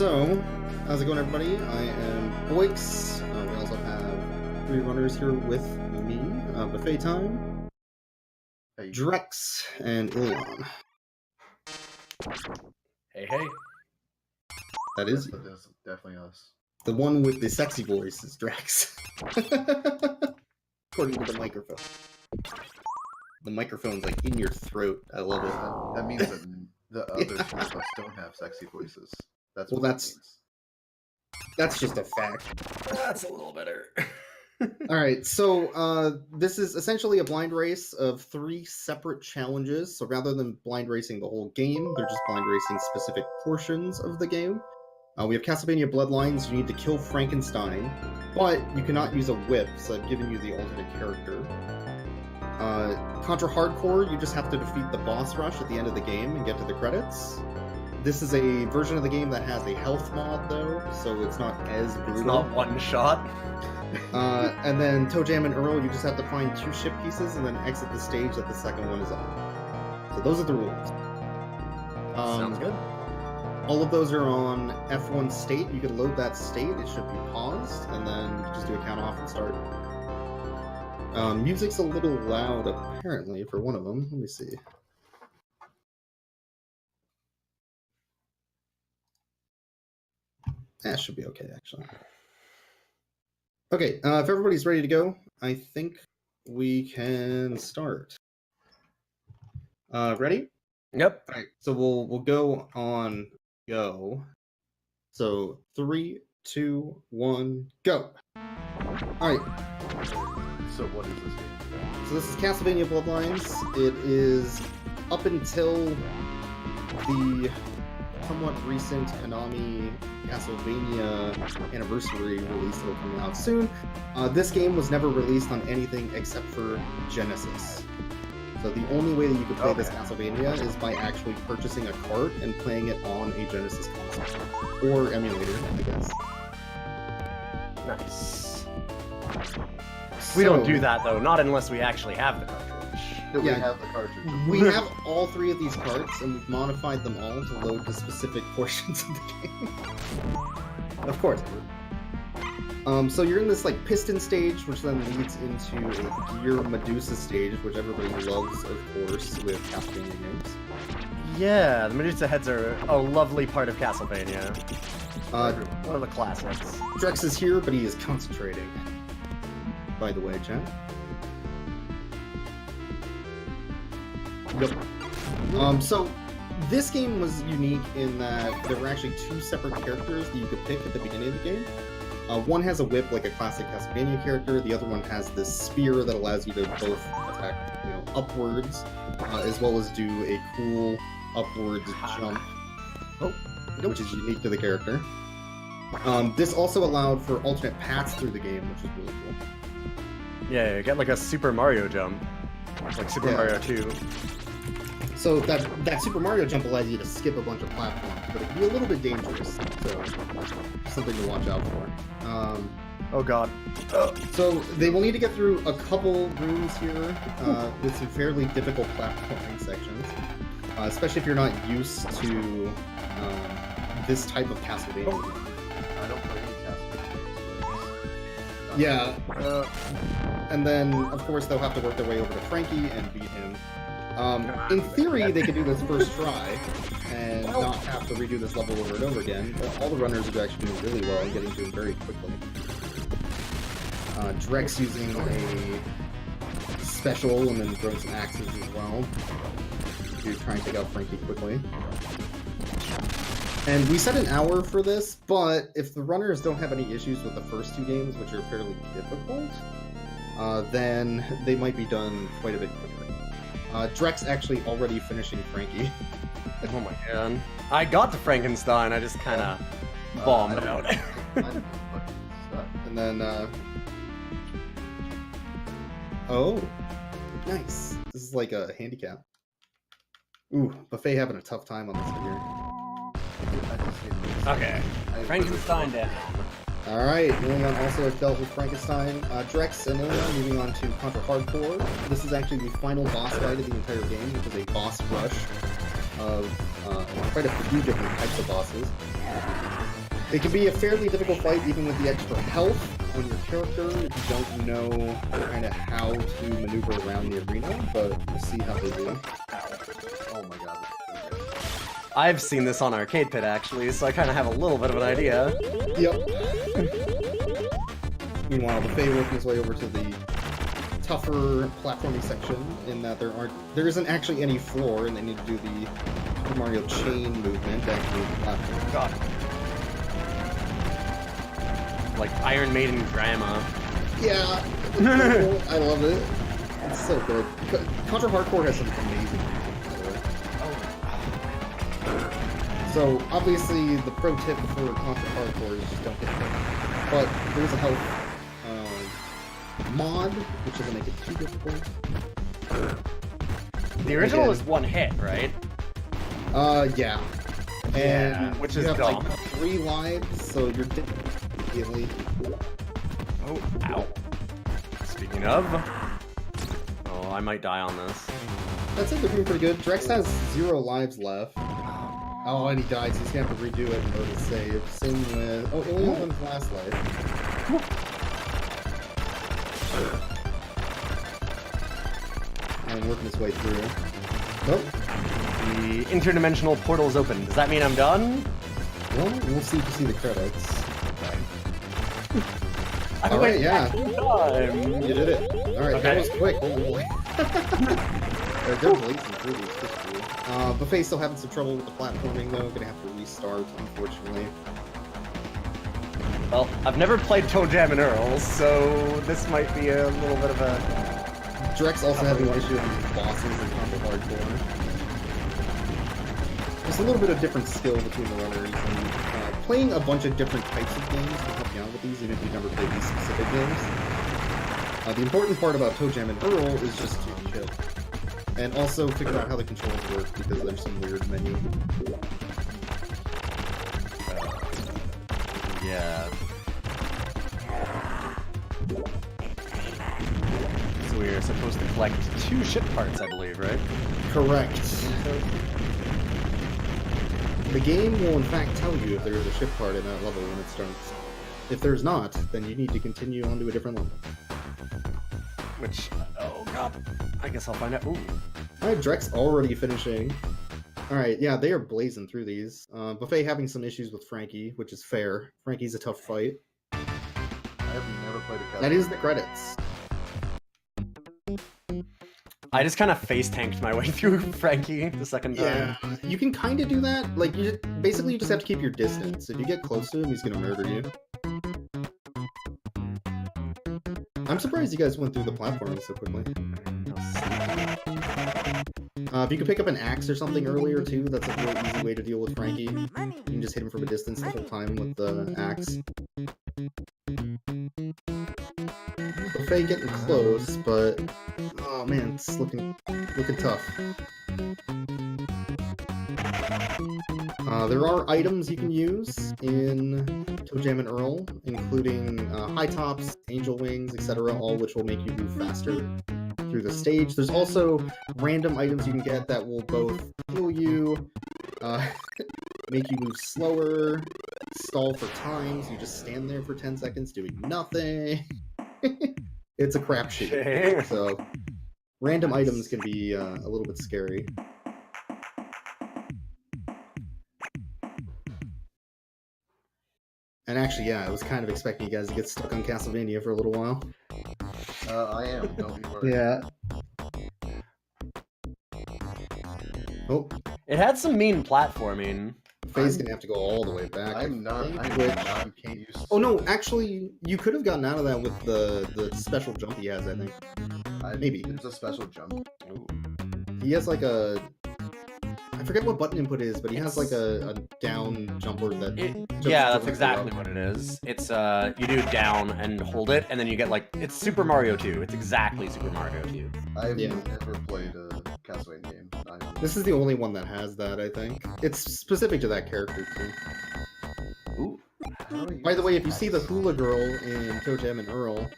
So, how's it going, everybody? I am Boix. We also have three runners here with me. Buffet Time, Hey. Drex, and Ilion. Hey, hey. That is That's definitely us. the one with the sexy voice is Drex. According to the microphone. The microphone's like in your throat. I love it. That means that the other two of us don't have sexy voices. That's Well, what that that's- means. That's just a fact. That's a little better. Alright, so this is essentially a blind race of 3 separate challenges. So rather than blind racing the whole game, they're just blind racing specific portions of the game. We have Castlevania Bloodlines. You need to kill Frankenstein, but you cannot use a whip, so I've given you the alternate character. Contra Hardcore, you just have to defeat the boss rush at the end of the game and get to the credits. This is a version of the game that has a health mod, though, so it's not as brutal. It's not one shot. And then Toe Jam and Earl, you just have to find 2 ship pieces and then exit the stage that the second one is on. So those are the rules. Sounds good. All of those are on F1 state. You can load that state. It should be paused, and then just do a count off and start. Music's a little loud, apparently, for one of them. Let me see. That should be okay, actually. Okay, if everybody's ready to go, I think we can start. Ready? Yep. All right, so we'll go on go. So 3, 2, 1, go. All right. So what is this game? So this is Castlevania Bloodlines. It is up until the somewhat recent Konami Castlevania anniversary release that will come out soon. This game was never released on anything except for Genesis. So the only way that you could play this Castlevania is by actually purchasing a cart and playing it on a Genesis console. Or emulator, I guess. Nice. We don't do that, though. Not unless we actually have the cartridge. Do we Yeah. have the cartridge? We have all 3 of these carts, and we've modified them all to load the specific portions of the game. Of course. So you're in this like piston stage, which then leads into a Gear Medusa stage, which everybody loves, of course, with Castlevania games. Yeah, the Medusa heads are a lovely part of Castlevania. One of the classics. Drex is here, but he is concentrating. By the way, chat. Yep. So this game was unique in that there were actually 2 separate characters that you could pick at the beginning of the game. One has a whip like a classic Castlevania character. The other one has this spear that allows you to both attack, upwards, as well as do a cool upwards jump, which is unique to the character. This also allowed for alternate paths through the game, which is really cool. Yeah, you get like a Super Mario jump. Like Super Mario 2. So that Super Mario jump allows you to skip a bunch of platforms, but it can be a little bit dangerous, so something to watch out for. Oh god. So they will need to get through a couple rooms here with some fairly difficult platforming sections, especially if you're not used to this type of Castlevania. I don't play any Castlevania games. Yeah. And then, of course, they'll have to work their way over to Frankie and beat him. In theory, they could do this first try and not have to redo this level over and over again, but all the runners are actually doing really well and getting to it very quickly. Drex using a special and then throwing some axes as well to try and take out Frankie quickly. And we set an hour for this, but if the runners don't have any issues with the first 2 games, which are fairly difficult, then they might be done quite a bit quicker. Drex actually already finishing Frankie. Oh my god. I got to Frankenstein, I just kinda bombed out. And then, oh, nice. This is like a handicap. Ooh, Buffet having a tough time on this figure. Okay. Frankenstein down. Alright, Ilion also has dealt with Frankenstein. Drex and Ilion moving on to Contra Hardcore. This is actually the final boss fight of the entire game, which is a boss rush of quite a few different types of bosses. It can be a fairly difficult fight even with the extra health on your character if you don't know kind of how to maneuver around the arena, but we'll see how they do. Oh my god. I've seen this on Arcade Pit, actually, so I kind of have a little bit of an idea. Yep. Meanwhile, Buffet working his way over to the tougher platforming section in that there isn't actually any floor, and they need to do the Super Mario chain movement back to the platform. God. Like Iron Maiden grandma. Yeah, I love it. It's so good. Contra Hardcore has some amazing music, by the way. So obviously, the pro tip for Contra Hardcore is just don't get hit. But there's a health mod, which doesn't make it too difficult. The original is one hit, right? Yeah. And yeah, which is you have dumb. like 3 lives, so you're dead immediately. Oh, ow. Speaking of... Oh, I might die on this. That's it, they're doing pretty good. Drex has 0 lives left. Oh, and he died, so he's gonna have to redo it in order to save. Same with... Oh, he only has 1 last life. And working his way through. Nope. The interdimensional portal's open. Does that mean I'm done? Well, we'll see if you see the credits. I Alright, went yeah. back in time. You did it. Alright, Okay. that was quick. Oh boy. They're blazing through these. That's cool. Buffet's still having some trouble with the platforming, though. Gonna have to restart, unfortunately. Well, I've never played Toe Jam and Earl, so this might be a little bit of a... Drex also having an issue with these bosses in Contra Hardcore. There's a little bit of different skill between the runners, and playing a bunch of different types of games can help you out with these, even if you've never played these specific games. The important part about Toe Jam and Earl is just to chill. And also figure out how the controls work, because there's some weird menu. Yeah. So we're supposed to collect 2 ship parts, I believe, right? Correct. The game will in fact tell you if there is a ship part in that level when it starts. If there's not, then you need to continue on to a different level. Which, oh god, I guess I'll find out. Ooh. Alright, Drex already finishing. Alright, yeah, they are blazing through these. Buffet having some issues with Frankie, which is fair. Frankie's a tough fight. I have never played a Castlevania. That is the credits. I just kind of face tanked my way through Frankie the second time. Yeah, you can kind of do that. Like, basically you just have to keep your distance. If you get close to him, he's gonna murder you. I'm surprised you guys went through the platforming so quickly. If you could pick up an axe or something earlier too, that's a real easy way to deal with Frankie. You can just hit him from a distance the whole time with the axe. Buffet getting close, but oh man, it's looking tough. There are items you can use in Toe Jam and Earl, including high tops, angel wings, etc., all which will make you move faster through the stage. There's also random items you can get that will both heal you, make you move slower, stall for time, so you just stand there for 10 seconds doing nothing. It's a crapshoot. So, random items can be a little bit scary. And actually, yeah, I was kind of expecting you guys to get stuck on Castlevania for a little while. I am, don't be worried. Yeah. Oh, It had some mean platforming. Faye's gonna have to go all the way back. I'm not. I I'm think, not. You can't use. Oh no, actually, you could have gotten out of that with the special jump he has, I think. Maybe. There's a special jump. Ooh. He has like a... I forget what button input is, but he has like a down jumper that... jumps Yeah, that's directly exactly up. what it is. It's you do down and hold it, and then you get like it's Super Mario 2. It's exactly Super Mario 2. I've Yeah. never played a Castlevania game. This is the only one that has that, I think. It's specific to that character, too. Ooh. By the way, if you see the hula girl in Toe Jam and Earl,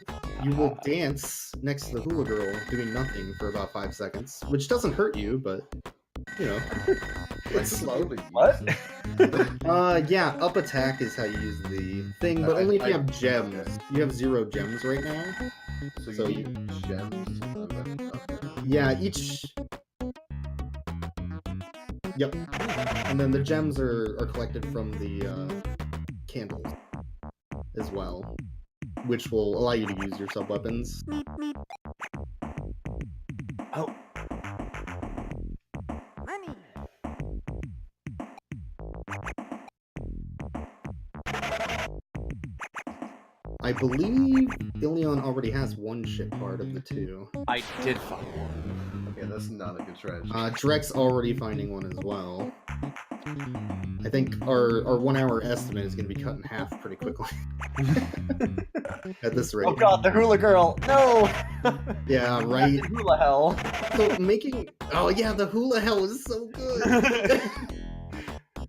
you will dance next to the hula girl doing nothing for about 5 seconds, which doesn't hurt you, but, you know, it's slow. What? Yeah, up attack is how you use the thing, but only if you have gems. You have 0 gems right now. So you need gems. Okay. Yeah, each... Yep. And then the gems are collected from the candles as well, which will allow you to use your sub-weapons. Oh. I believe Ilion already has one ship part of the 2. I did find one. Okay, that's not a good strategy. Drek's already finding one as well. I think our 1 hour estimate is going to be cut in half pretty quickly. At this rate. Oh god, the hula girl! No! Yeah, right. The hula hell. So making... Oh yeah, the hula hell is so good!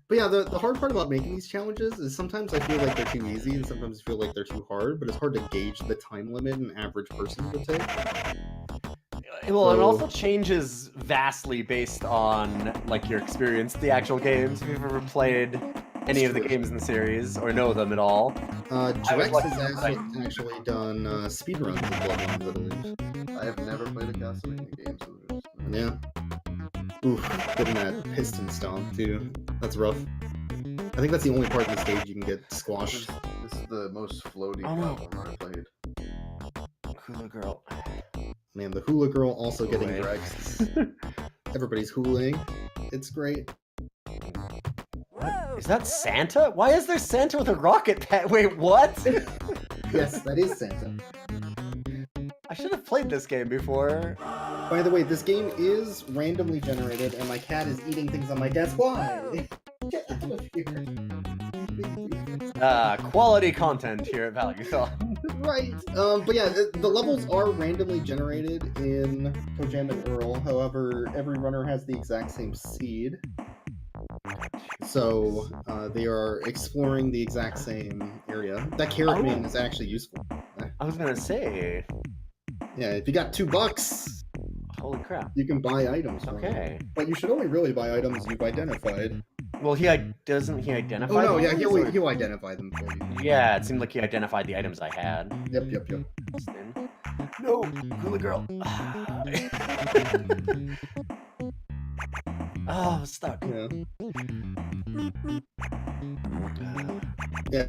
But yeah, the hard part about making these challenges is sometimes I feel like they're too easy and sometimes I feel like they're too hard, but it's hard to gauge the time limit an average person would take. Well, it also changes vastly based on, like, your experience with the actual games. If you've ever played any of the games in the series, or know them at all. Drex has actually done speedruns of Bloodlines, I believe. I have never played a Castlevania game, so there's... Yeah. Oof, getting that piston stomp, too. That's rough. I think that's the only part of the stage you can get squashed. This is the most floaty platformer I played. Hula girl. Man, the hula girl also getting Drex. Everybody's hulaing. It's great. Is that Santa? Why is there Santa with a rocket pad? Wait, what? Yes, that is Santa. I should have played this game before. By the way, this game is randomly generated, and my cat is eating things on my desk. Why? Get out of here. Quality content here at Valuethon. Right. But yeah, the levels are randomly generated in ToeJam and Earl. However, every runner has the exact same seed. So, they are exploring the exact same area. That carrot man is actually useful. I was gonna say. Yeah, if you got $2, holy crap, you can buy items. Okay. But you should only really buy items you've identified. Well, doesn't he identify? Oh no, yeah, them? he'll identify them for you. Yeah, it seemed like he identified the items I had. Yep. No, hula girl. Oh, I'm stuck. Yeah. Yeah,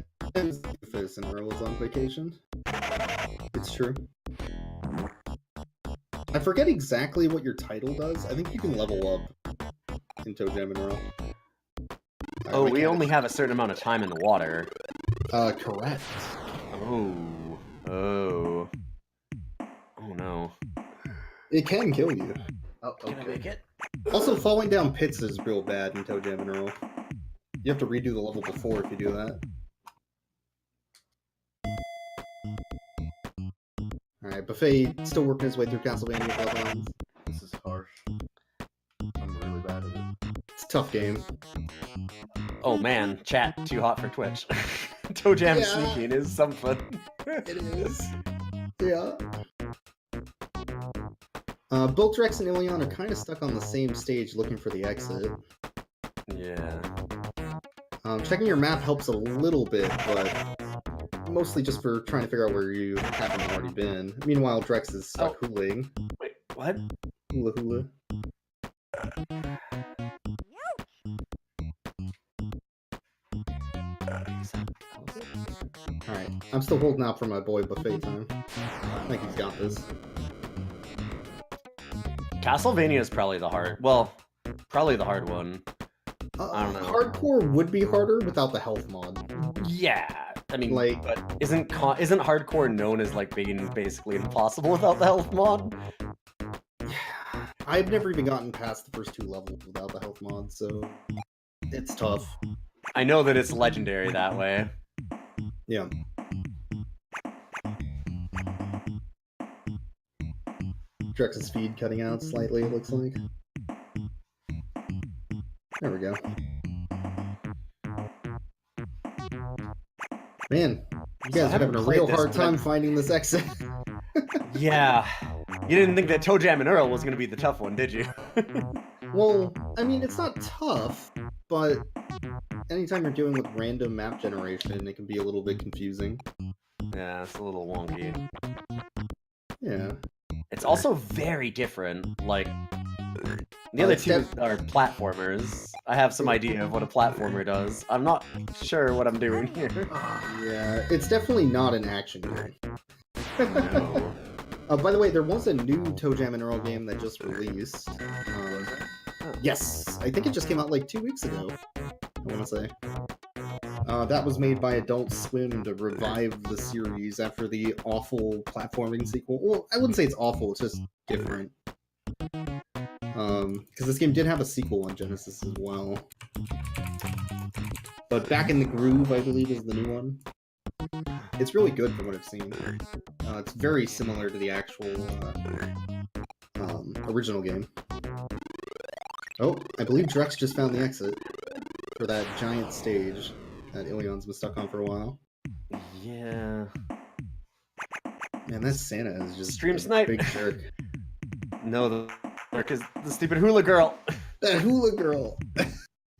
Fizz and Earl is on vacation. It's true. I forget exactly what your title does. I think you can level up in ToeJam and Earl. Oh, we only have a certain amount of time in the water. Correct. Oh no. It can kill you. Oh, okay. Can I make it? Also, falling down pits is real bad in ToeJam and Earl. You have to redo the level before if you do that. Alright, Buffet still working his way through Castlevania Bloodlines. This is harsh. I'm really bad at it. It's a tough game. Oh man, chat too hot for Twitch. ToeJam sneaking is something. It is. Yeah. Both Drex and Ilion are kind of stuck on the same stage looking for the exit. Yeah. Checking your map helps a little bit, but mostly just for trying to figure out where you haven't already been. Meanwhile, Drex is stuck hulaing. Wait, what? Hula. Alright, I'm still holding out for my boy Buffet time. I think he's got this. Castlevania is probably the hard one. I don't know. Hardcore would be harder without the health mod. Yeah, I mean, like, but isn't hardcore known as like being basically impossible without the health mod? I've never even gotten past the first 2 levels without the health mod, so it's tough. I know that it's legendary that way. Yeah. Drex's feed cutting out slightly, it looks like. There we go. Man, you guys are having a real hard time finding this exit. Yeah. You didn't think that ToeJam and Earl was going to be the tough one, did you? Well, I mean, it's not tough, but anytime you're dealing with random map generation, it can be a little bit confusing. Yeah, it's a little wonky. Yeah. It's also very different. Like, the other two are platformers. I have some idea of what a platformer does. I'm not sure what I'm doing here. Yeah, it's definitely not an action game. No. By the way, there was a new ToeJam and Earl game that just released. Yes, I think it just came out like 2 weeks ago, I want to say. That was made by Adult Swim to revive the series after the awful platforming sequel. Well, I wouldn't say it's awful, it's just different. Because this game did have a sequel on Genesis as well. But Back in the Groove, I believe, is the new one. It's really good from what I've seen. It's very similar to the actual original game. Oh, I believe Drex just found the exit for that giant stage that Ilion's been stuck on for a while. Yeah. Man, that Santa is just Stream a snipe. big jerk. No, the stupid hula girl. That hula girl!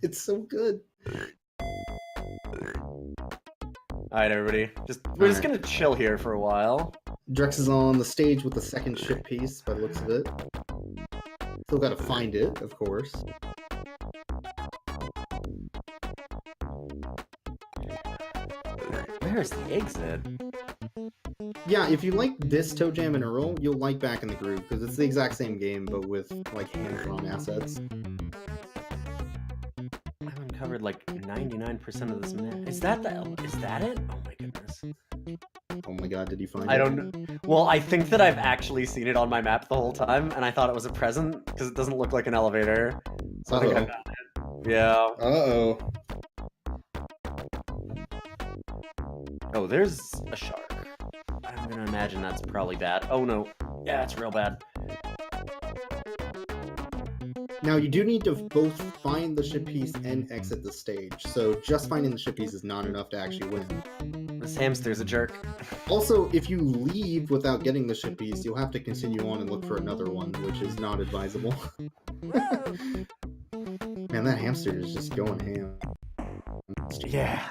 It's so good. Alright, everybody. We're just gonna chill here for a while. Drex is on the stage with the second ship piece, by the looks of it. Still gotta find it, of course. Where's the exit? Yeah, if you like this ToeJam and Earl, you'll like Back in the Groove, because it's the exact same game, but with, like, hand-drawn assets. I've uncovered like 99% of this map. Is that it? Oh my goodness. Oh my god, did you find it? I don't know. Well, I think that I've actually seen it on my map the whole time, and I thought it was a present, because it doesn't look like an elevator. So I think I found it. Yeah. Uh-oh. Oh, there's a shark. I'm gonna imagine that's probably bad. Oh no. Yeah, it's real bad. Now, you do need to both find the ship piece and exit the stage, so just finding the ship piece is not enough to actually win. This hamster's a jerk. Also, if you leave without getting the ship piece, you'll have to continue on and look for another one, which is not advisable. Man, that hamster is just going ham. Yeah.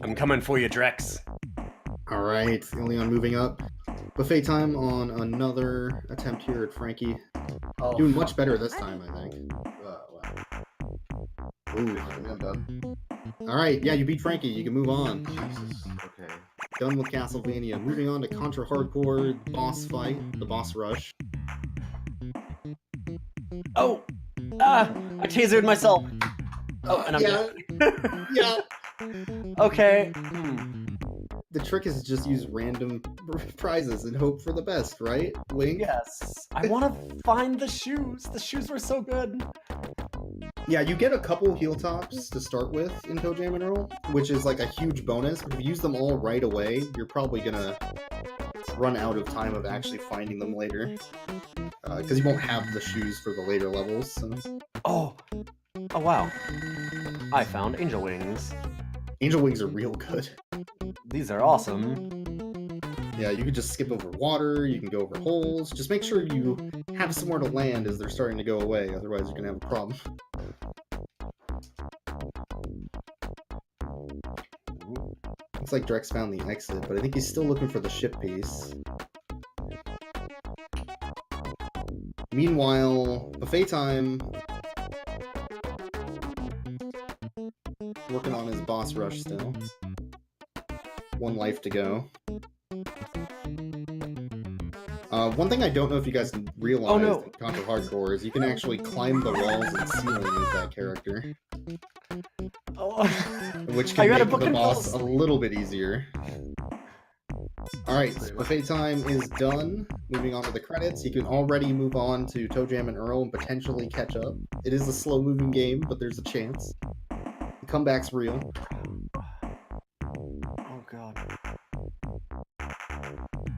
I'm coming for you, Drex. Alright, Ilion moving up. Buffet time on another attempt here at Frankie. Oh, Doing much better this time, I think. Wow. Ooh. I'm done. Alright, yeah, you beat Frankie. You can move on. Jesus. Okay. Done with Castlevania. Moving on to Contra Hardcore, boss fight, the boss rush. Oh! Ah! I tasered myself! Oh, and I'm yeah. Yeah. Okay. The trick is just use random prizes and hope for the best, right, Link? Yes. I want to find the shoes. The shoes were so good. Yeah, you get a couple heel tops to start with in ToeJam and Earl, which is like a huge bonus. But if you use them all right away, you're probably gonna run out of time of actually finding them later. Because you won't have the shoes for the later levels. So. Oh wow. I found angel wings. Angel wings are real good. These are awesome. Yeah, you can just skip over water, you can go over holes. Just make sure you have somewhere to land as they're starting to go away, otherwise you're gonna have a problem. Looks like Drex found the exit, but I think he's still looking for the ship piece. Meanwhile, buffet time. Working on his boss rush still. One life to go. One thing I don't know if you guys realize in Contra Hardcore is you can actually climb the walls and ceiling as that character. Oh. Which can make the boss a little bit easier. Alright, buffet time is done. Moving on to the credits. You can already move on to ToeJam and Earl and potentially catch up. It is a slow-moving game, but there's a chance. The comeback's real. Oh god.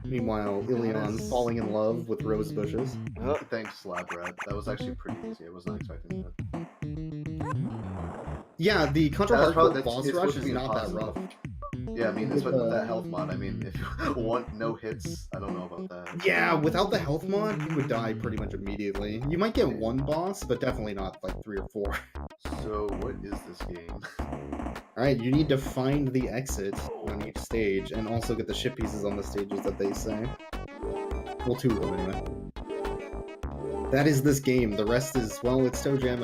Meanwhile, Ilion falling in love with rose bushes. Oh, thanks, Slab Rat. That was actually pretty easy. I was not expecting that. Yeah, the Contra Hardcore boss rush is not that rough. Yeah, I mean, especially with that health mod. I mean, if you want no hits, I don't know about that. Yeah, without the health mod, you would die pretty much immediately. You might get one boss, but definitely not like 3 or 4. So, what is this game? Alright, you need to find the exit on each stage, and also get the ship pieces on the stages that they say. Well, 2 of them anyway. That is this game. The rest is, well, it's Toe Jam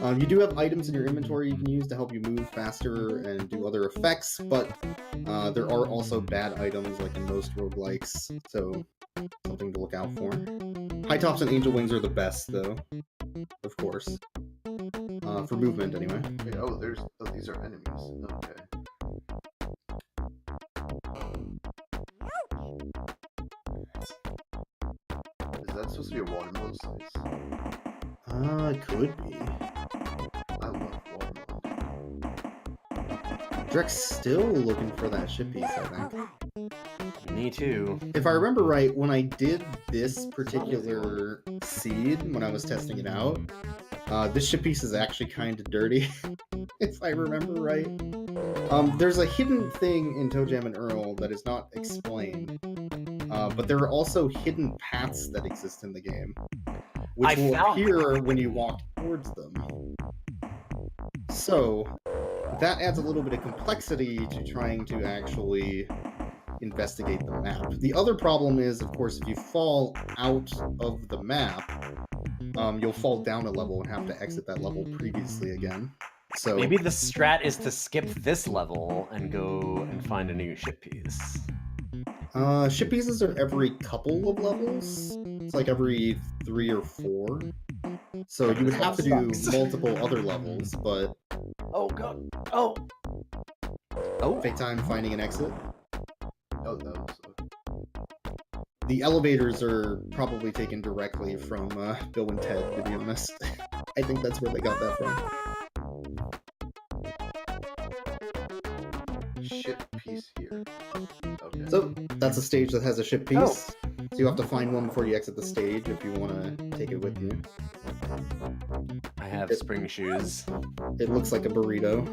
and you do have items in your inventory you can use to help you move faster and do other effects, but there are also bad items like in most roguelikes, so something to look out for. High Tops and Angel Wings are the best, though, of course. For movement, anyway. Wait, these are enemies. Okay. Is that supposed to be a watermelon slice? It could be. I love watermelon. Drek's still looking for that ship piece, I think. Me too. If I remember right, when I did this particular seed, when I was testing it out, this ship piece is actually kind of dirty, if I remember right. There's a hidden thing in Toe Jam and Earl that is not explained, but there are also hidden paths that exist in the game, which will appear when you walk towards them. So, that adds a little bit of complexity to trying to actually investigate the map. The other problem is, of course, if you fall out of the map, you'll fall down a level and have to exit that level previously again. So maybe the strat is to skip this level and go and find a new ship piece. Ship pieces are every couple of levels. It's like every 3 or 4. So you would have to do multiple other levels, but... Oh god. Oh! Fake time finding an exit. Oh, that was... The elevators are probably taken directly from Bill and Ted, to be honest. I think that's where they got that from. Ship piece here. Okay. So, that's a stage that has a ship piece. So you have to find one before you exit the stage if you want to take it with you. I have spring shoes. It looks like a burrito.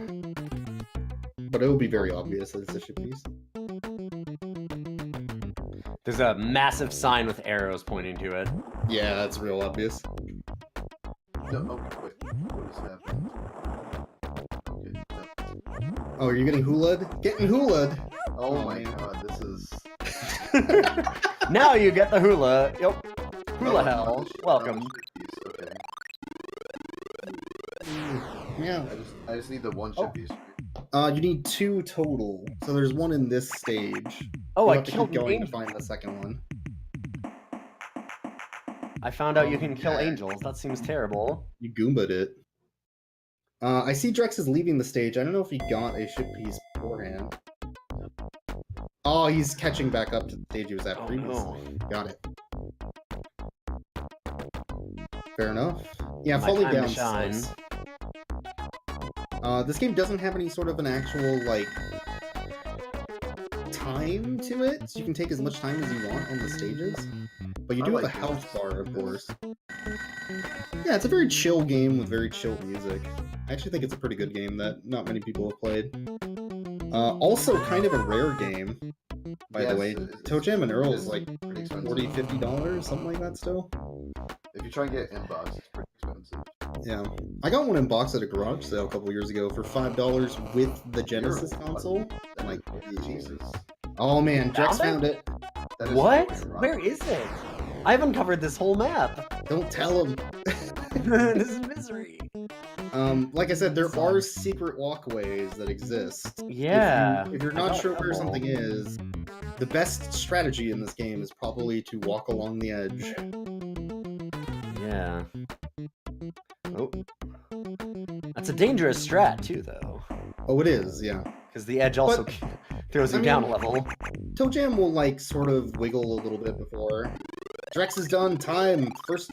But it will be very obvious that it's a ship piece. There's a massive sign with arrows pointing to it. Yeah, that's real obvious. No, wait. What is happening? Okay, no. Oh, are you getting hulaed? Getting hulaed! Oh my god, this is... Now you get the hula. Yep. Hula hell. Welcome. Okay. Yeah. I just need the one ship piece. You need 2 total. So there's one in this stage. Oh, you I killed keep going Angel. to find the second one. I found out you can kill angels. That seems terrible. You Goomba'd it. I see Drex is leaving the stage. I don't know if he got a ship piece beforehand. Oh, he's catching back up to the stage he was at previously. No. Got it. Fair enough. Yeah, falling down sucks. This game doesn't have any sort of an actual, like, time to it, so you can take as much time as you want on the stages. But you do have a health bar, of course. Yeah, it's a very chill game with very chill music. I actually think it's a pretty good game that not many people have played. Also, kind of a rare game, by the way. Toe Jam and Earl is like $40, $50, something like that still. If you try and get it in box, it's pretty expensive. Yeah. I got one in box at a garage sale a couple years ago for $5 with the Genesis console. And like, Jesus. Oh man, Jax found it. What? Where is it? I haven't covered this whole map. Don't tell him. This is misery. Like I said, there are secret walkways that exist. Yeah. If you're not sure where something is, the best strategy in this game is probably to walk along the edge. Yeah. Oh. That's a dangerous strat, too, though. Oh, it is, yeah. Because the edge also throws you down a level. Toe Jam will, like, sort of wiggle a little bit before. Drex is done. Time. First.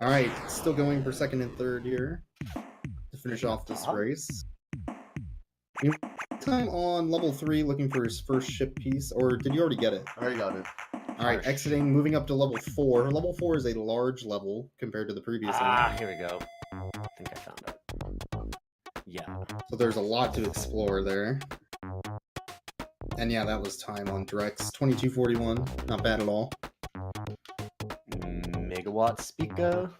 Alright, still going for second and third here to finish off this race. Time on level 3 looking for his first ship piece, or did you already get it? I already got it. Alright, exiting, moving up to level 4. Level 4 is a large level compared to the previous one. Here we go. I think I found it. Yeah, So there's a lot to explore there. And yeah, that was time on Drex. 2241. Not bad at all. Megawatt speaker.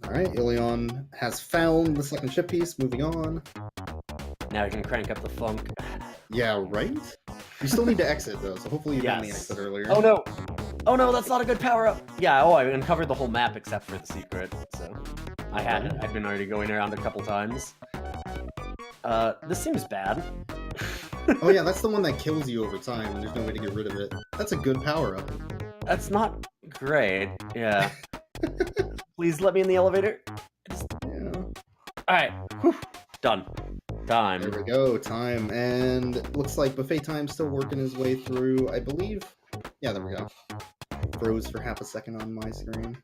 Alright, Ilion has found the second ship piece. Moving on. Now you can crank up the funk. Yeah, right? You still need to exit, though, so hopefully you found the Yes. exit earlier. Oh no! Oh no, that's not a good power-up! Yeah, I uncovered the whole map except for the secret, so... I had it. I've been already going around a couple times. This seems bad. Oh yeah, that's the one that kills you over time, and there's no way to get rid of it. That's a good power-up. That's not great, yeah. Please let me in the elevator. Yeah. Alright, done. Time. There we go, time. And it looks like Buffet Time's still working his way through, I believe. Yeah, there we go. Froze for half a second on my screen.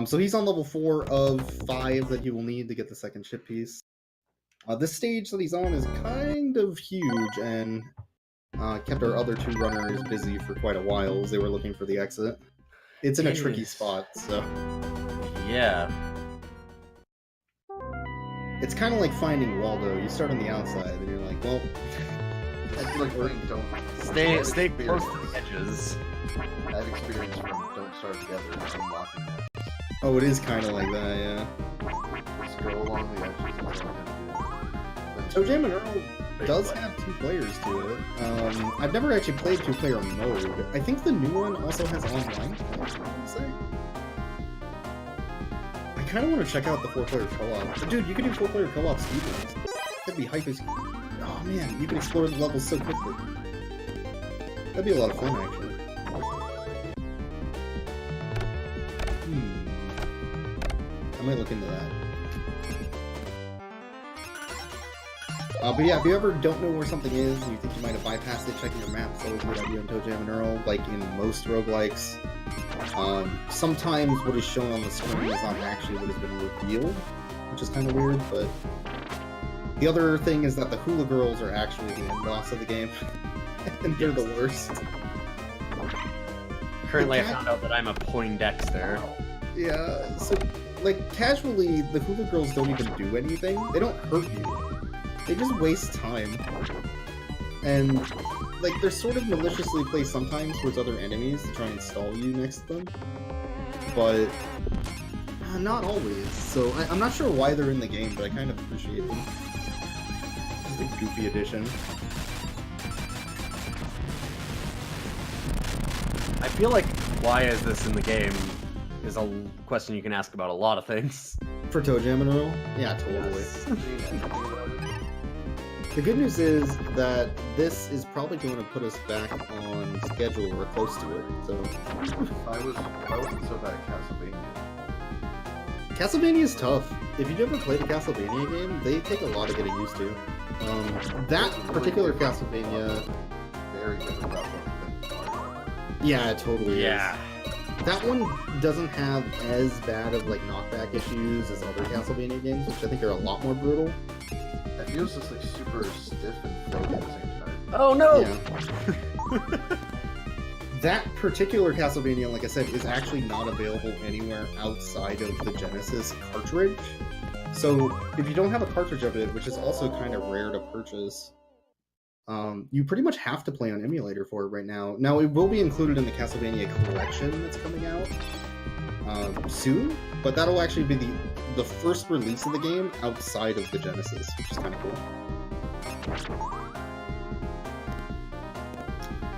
So he's on level 4 of 5 that he will need to get the second ship piece. This stage that he's on is kind of huge and kept our other 2 runners busy for quite a while as they were looking for the exit. It's in a tricky spot, so... Yeah. It's kind of like finding Waldo. You start on the outside, and you're like, well... I feel like playing Don't... Stay close to the edges. I have experience from Don't Start Together and unlocking that. Oh, it is kind of like that, yeah. Just go along the edges, that's all I have to do. Toe Jam and Earl does have 2 players to it. I've never actually played 2-player mode. I think the new one also has online play, I would say. I kind of want to check out the 4-player co-op. Dude, you could do 4-player co-op speedruns. That'd be hype as... Oh man, you could explore the levels so quickly. That'd be a lot of fun, actually. I might look into that. But yeah, if you ever don't know where something is and you think you might have bypassed it, checking your map is always a good idea in Toe Jam and Earl. Like in most roguelikes, sometimes what is shown on the screen is not actually what has been revealed, which is kind of weird, but... The other thing is that the Hula Girls are actually the end boss of the game, and they're the worst. Currently, I found out that I'm a Poindexter. Yeah, so, like, casually, the Hula Girls don't even do anything. They don't hurt you. They just waste time. And, like, they're sort of maliciously placed sometimes towards other enemies to try and stall you next to them. But, not always. So, I'm not sure why they're in the game, but I kind of appreciate them. It's a goofy addition. I feel like, why is this in the game, is a question you can ask about a lot of things. For Toe Jam and Earl? Yeah, totally. Yes. The good news is that this is probably going to put us back on schedule or close to it, so... I wasn't so bad at Castlevania. Castlevania is tough. If you've ever played a Castlevania game, they take a lot of getting used to. That particular Castlevania... Very different platform. Yeah, it totally is. Yeah. That one doesn't have as bad of, like, knockback issues as other Castlevania games, which I think are a lot more brutal. It feels just, like, super stiff and floaty at the same time. Oh no! Yeah. That particular Castlevania, like I said, is actually not available anywhere outside of the Genesis cartridge. So, if you don't have a cartridge of it, which is also kind of rare to purchase, you pretty much have to play on emulator for it right now. Now, it will be included in the Castlevania collection that's coming out soon, but that'll actually be the first release of the game outside of the Genesis, which is kind of cool.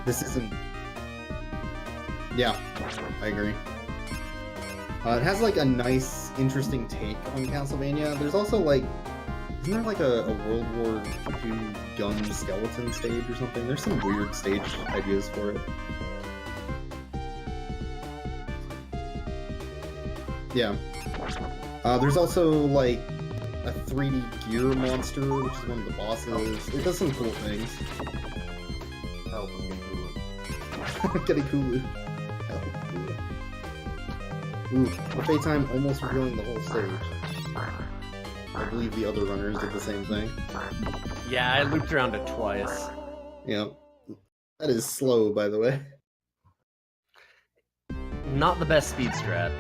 This isn't... Yeah, I agree. It has, like, a nice, interesting take on Castlevania. There's also, like... Isn't there, like, a World War II gun skeleton stage or something? There's some weird stage ideas for it. Yeah. There's also, like, a 3D gear monster, which is one of the bosses. It does some cool things. Help me get Hulu. Getting Hulu. Ooh, Buffet Time almost revealing the whole stage. I believe the other runners did the same thing. Yeah, I looped around it twice. Yeah. That is slow, by the way. Not the best speed strat.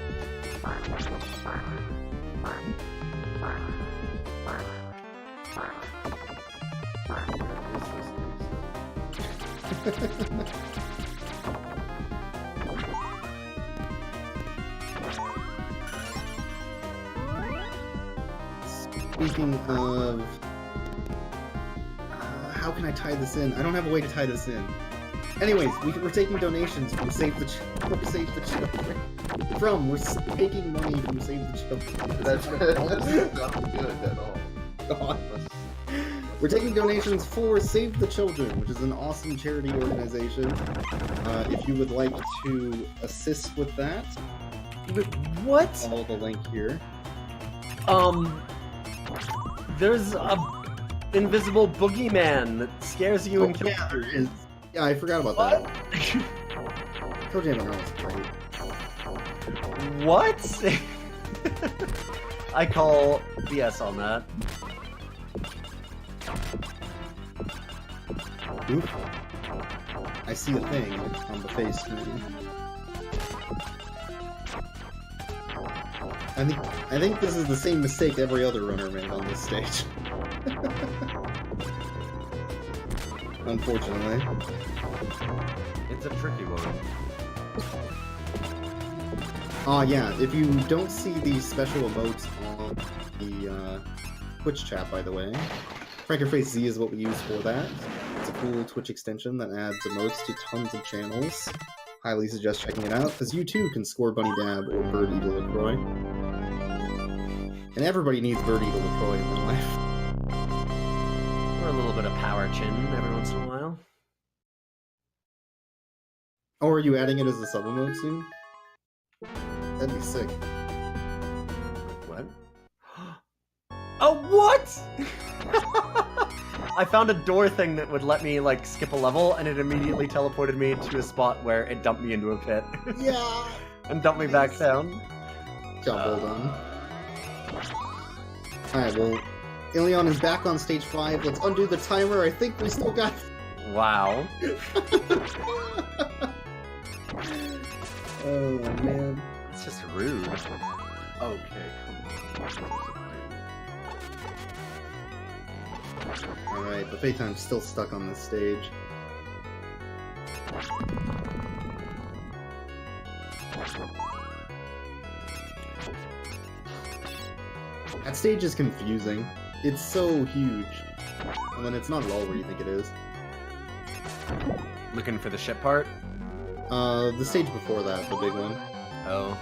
Speaking of... how can I tie this in? I don't have a way to tie this in. Anyways, we're taking donations from Save the Children. We're taking money from Save the Children. That's not good at all. God. We're taking donations for Save the Children, which is an awesome charity organization. If you would like to assist with that, What? follow the link here. There's a invisible boogeyman that scares you and kills yeah, there is. Yeah, I forgot about What? that. Toe Jam and Earl is great. What? I call BS on that. Oof. I see a thing on the face screen. I think this is the same mistake every other runner made on this stage. Unfortunately. It's a tricky one. Yeah, if you don't see the special emotes on the Twitch chat, by the way, Crack Your Face Z is what we use for that. It's a cool Twitch extension that adds emotes to tons of channels. Highly suggest checking it out, because you too can score Bunny Dab or Bird Eagle LaCroix. And everybody needs Bird Eagle LaCroix in their life. Or a little bit of power chin every once in a while. Oh, are you adding it as a sub emote soon? That'd be sick. What? Oh, what? I found a door thing that would let me, like, skip a level, and it immediately teleported me to a spot where it dumped me into a pit. Yeah! And dumped me back down. Job well done. Alright, well, Ilion is back on stage 5. Let's undo the timer. I think we still got... Wow. Oh, man. It's just rude. Okay, come on. Alright, but Paytime's still stuck on this stage. That stage is confusing. It's so huge. And then it's not at all where you think it is. Looking for the ship part? The stage before that, the big one. Oh.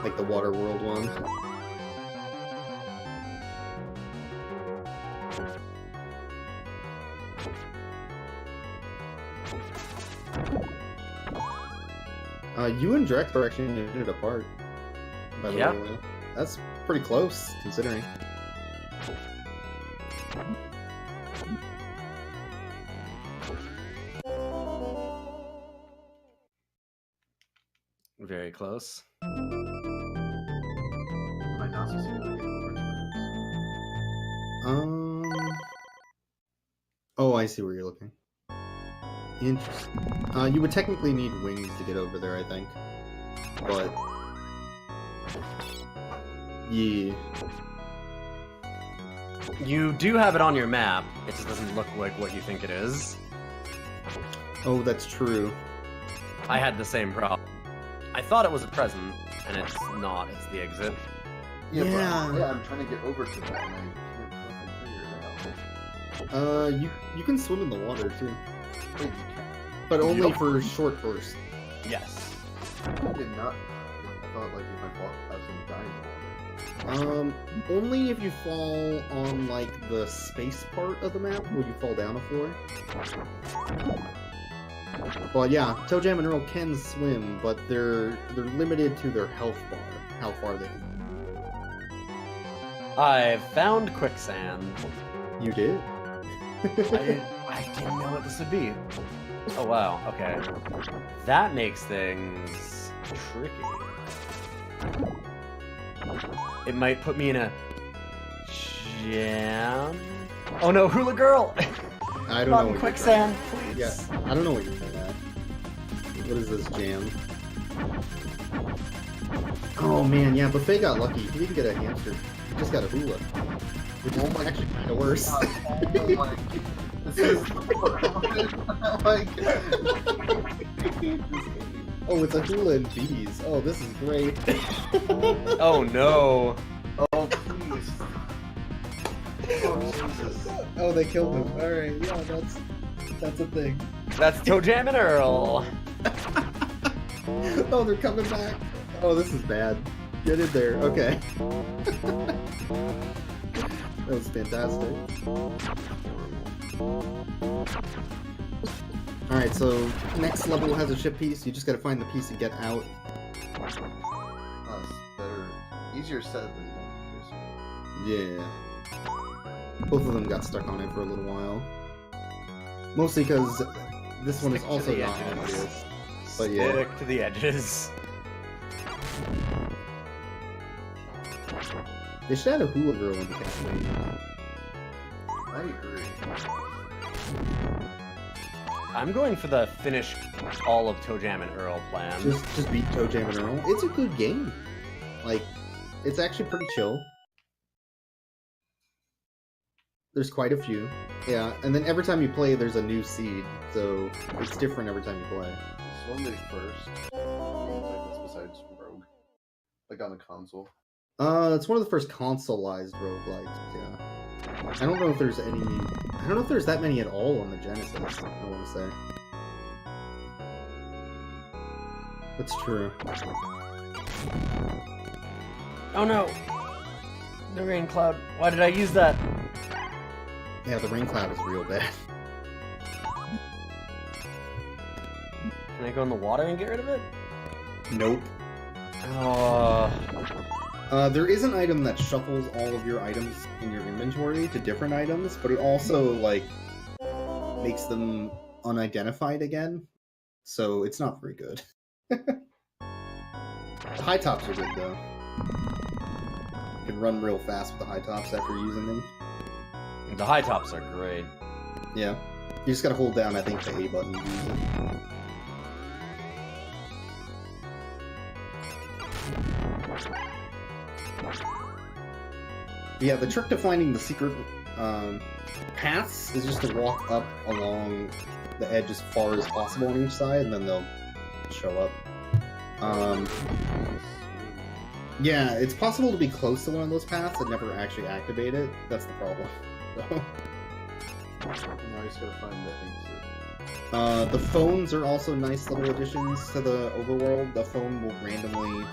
Like the Water World one. You and Drex are actually knitted apart. By the Yeah. way. That's pretty close, considering. Very close. Might not succeed. Oh, I see where you're looking. Interesting. You would technically need wings to get over there, I think. But... yeah. You do have it on your map. It just doesn't look like what you think it is. Oh, that's true. I had the same problem. I thought it was a present, and it's not. It's the exit. Yeah, Yeah. But, yeah, I'm trying to get over to that, and I can't fucking figure it out. You can swim in the water, too. Wait, you can't. But only Yup. for short bursts. Yes. I did not. I thought, like, if I fought, I was gonna die in the water. Only if you fall on, like, the space part of the map, where you fall down a floor. But yeah, Toe Jam and Earl can swim, but they're limited to their health bar, how far they can. I've found quicksand. You did? I didn't know what this would be. Oh wow, okay. That makes things tricky. It might put me in a jam. Oh no, Hula Girl! I don't Not know. in What quicksand, you're please. yeah, I don't know what you're saying at. What is this jam? Oh man, yeah, Buffet got lucky. He didn't get a hamster. He just got a hula. Which is actually kind of worse. Oh my. This is. Oh my god. Oh, it's a hula and bees. Oh, this is great. Oh no. Oh please. Oh Jesus. Oh, they killed him. Alright, yeah, that's a thing. That's Toe Jam and Earl. Oh, they're coming back. Oh, this is bad. Get in there. Okay. That was fantastic. Alright, so next level has a ship piece. You just gotta find the piece and get out. It's better. Easier said than done. Yeah. Both of them got stuck on it for a little while. Mostly because this one is Stick to also the not edges. obvious. But yeah. Stick to the edges. They should add a hula girl in the Castlevania. I agree. I'm going for the finish all of Toe Jam and Earl plan. Just beat Toe Jam and Earl. It's a good game. Like, it's actually pretty chill. There's quite a few. Yeah, and then every time you play, there's a new seed. So it's different every time you play. This one they first games like this besides Rogue. Like on the console. It's one of the first consoleized roguelikes, yeah. I don't know if there's any... I don't know if there's that many at all on the Genesis, I want to say. That's true. Oh no! The rain cloud. Why did I use that? Yeah, the rain cloud is real bad. Can I go in the water and get rid of it? Nope. Oh. There is an item that shuffles all of your items in your inventory to different items, but it also, like, makes them unidentified again. So it's not very good. The high tops are good, though. You can run real fast with the high tops after using them. The high tops are great. Yeah. You just gotta hold down, I think, the A button to use it. Yeah, the trick to finding the secret paths is just to walk up along the edge as far as possible on each side, and then they'll show up. Yeah, it's possible to be close to one of those paths and never actually activate it. That's the problem. So. Now you just gotta find the things The phones are also nice little additions to the overworld. The phone will randomly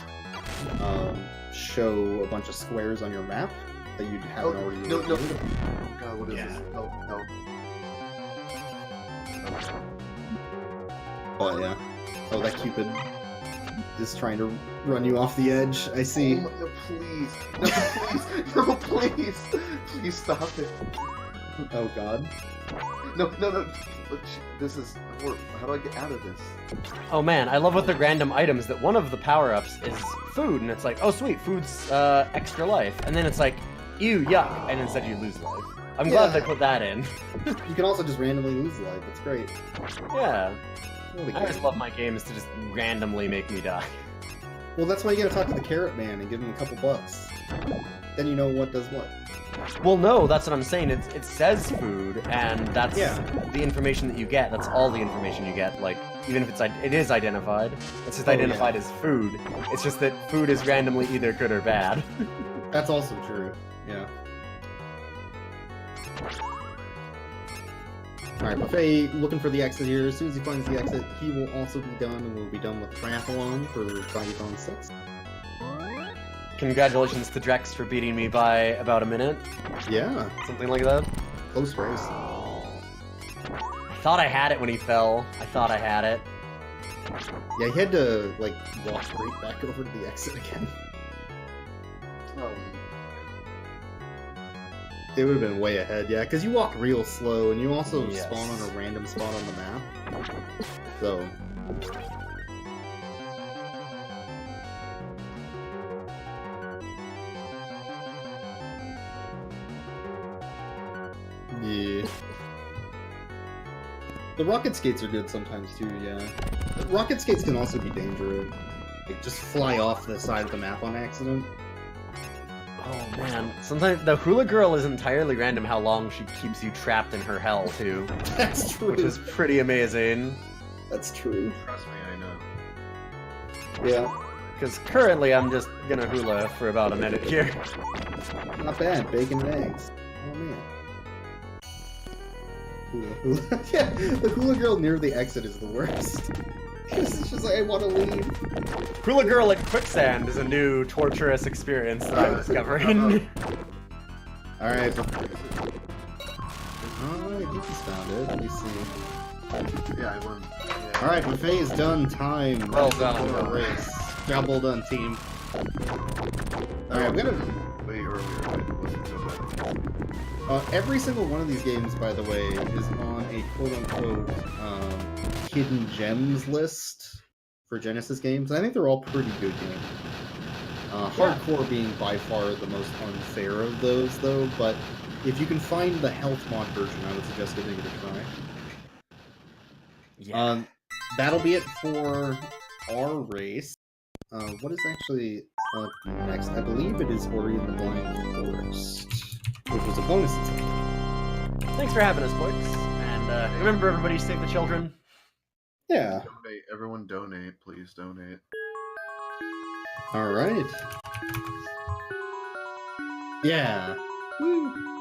show a bunch of squares on your map that you haven't already no. reviewed. Oh god, what is this? Help. Oh yeah. Oh, that Cupid is trying to run you off the edge. I see. Oh, no, please. No, please. Please stop it. Oh god. No. Look, this is... How do I get out of this? Oh man, I love with the random items that one of the power-ups is food, and it's like, oh sweet, food's extra life. And then it's like, ew, yuck, and instead you lose life. I'm glad they put that in. You can also just randomly lose life. It's great. Yeah. Really I just love my games to just randomly make me die. Well, that's why you gotta talk to the Carrot Man and give him a couple bucks. Then you know what does what. Well, no, that's what I'm saying. It says food, and that's the information that you get. That's all the information you get. Like, even if it is identified, it's just identified as food. It's just that food is randomly either good or bad. That's also true. Yeah. Alright, Buffet looking for the exit here. As soon as he finds the exit, he will also be done, and we'll be done with Triathlon for Valuethon 6. Congratulations to Drex for beating me by about a minute. Yeah. Something like that. Close race. I thought I had it when he fell. I thought I had it. Yeah, he had to, like, walk right back over to the exit again. It would have been way ahead, yeah, because you walk real slow, and you also spawn on a random spot on the map. So... yeah. The rocket skates are good sometimes, too, yeah. Rocket skates can also be dangerous. like, just fly off the side of the map on accident. Oh man, sometimes the hula girl is entirely random how long she keeps you trapped in her hell too, That's true. which is pretty amazing. That's true. Trust me, I know. Yeah. Because currently I'm just gonna hula for about a minute here. Not bad. Bacon and eggs. Oh man. Hula hula. Yeah, the hula girl near the exit is the worst. It's just like, I want to leave. Hula girl at quicksand is a new torturous experience that I'm discovering. Alright. I think he's found it. Let me see. Yeah, I won. Yeah. Alright, buffet is done. Time. Well done. For a race. Job well done, team. Alright, I'm gonna... Way earlier. It wasn't so bad. Every single one of these games, by the way, is on a quote-unquote hidden gems list for Genesis games. I think they're all pretty good games. Hardcore being by far the most unfair of those, though, but if you can find the health mod version, I would suggest giving it a try. Yeah. That'll be it for our race. What is actually up next? I believe it is Ori and the Blind Forest, which was a bonus attack. Thanks for having us, boys. And remember, everybody, save the children. Yeah. Donate. Everyone donate. Please donate. All right. Yeah. Woo.